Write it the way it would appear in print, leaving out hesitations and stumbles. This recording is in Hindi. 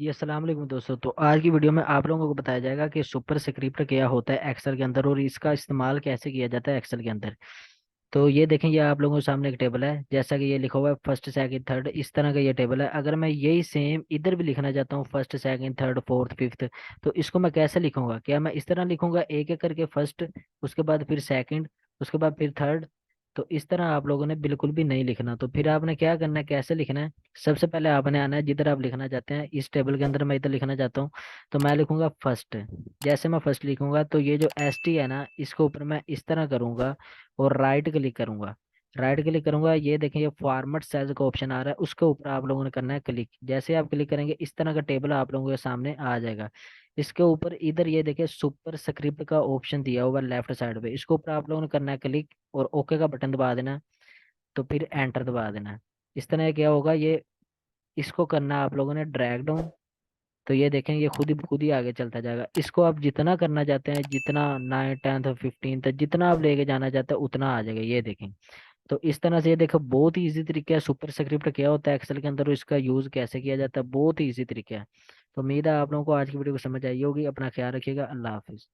ये अस्सलाम वालेकुम दोस्तों। तो आज की वीडियो में आप लोगों को बताया जाएगा कि सुपर स्क्रिप्ट क्या होता है एक्सेल के अंदर और इसका इस्तेमाल कैसे किया जाता है एक्सेल के अंदर। तो ये देखें, ये आप लोगों के सामने एक टेबल है, जैसा कि ये लिखा हुआ है फर्स्ट सेकंड थर्ड, इस तरह का ये टेबल है। अगर मैं यही सेम इधर भी लिखना चाहता हूँ, first second third fourth fifth, तो इसको मैं कैसे लिखूंगा? क्या मैं इस तरह लिखूंगा एक एक करके, फर्स्ट, उसके बाद फिर सेकंड, उसके बाद फिर थर्ड? तो इस तरह आप लोगों ने बिल्कुल भी नहीं लिखना। तो फिर आपने क्या करना है, कैसे लिखना है? सबसे पहले आपने आना है जिधर आप लिखना चाहते हैं। इस टेबल के अंदर मैं इधर लिखना चाहता हूँ, तो मैं लिखूंगा फर्स्ट। जैसे मैं फर्स्ट लिखूंगा तो ये जो एस टी है ना, इसके ऊपर मैं इस तरह करूंगा और राइट क्लिक करूंगा। राइट क्लिक करूंगा, ये देखें ये फॉर्मेट सेल्स का ऑप्शन आ रहा है, उसके ऊपर आप लोगों ने करना है क्लिक। जैसे आप क्लिक करेंगे इस तरह का टेबल आप लोगों के सामने आ जाएगा। इसके ऊपर इधर ये देखिए सुपर स्क्रिप्ट का ऑप्शन दिया हुआ लेफ्ट साइड पे, इसके ऊपर आप लोगों ने करना है क्लिक और ओके का बटन दबा देना है। तो फिर एंटर दबा देना है। इस तरह क्या होगा, ये इसको करना है आप लोगों ने ड्रैग डाउन। तो ये देखें ये खुद ही आगे चलता जाएगा। इसको आप जितना करना चाहते हैं, जितना 9 10 15 तक जितना आप लेके जाना चाहते हैं उतना आ जाएगा, ये देखें। तो इस तरह से ये देखो, बहुत ही इजी तरीका है। सुपर स्क्रिप्ट क्या होता है एक्सेल के अंदर और इसका यूज कैसे किया जाता है, बहुत ही इजी तरीका है। तो उम्मीद है आप लोगों को आज की वीडियो को समझ आई होगी। अपना ख्याल रखिएगा। अल्लाह हाफिज।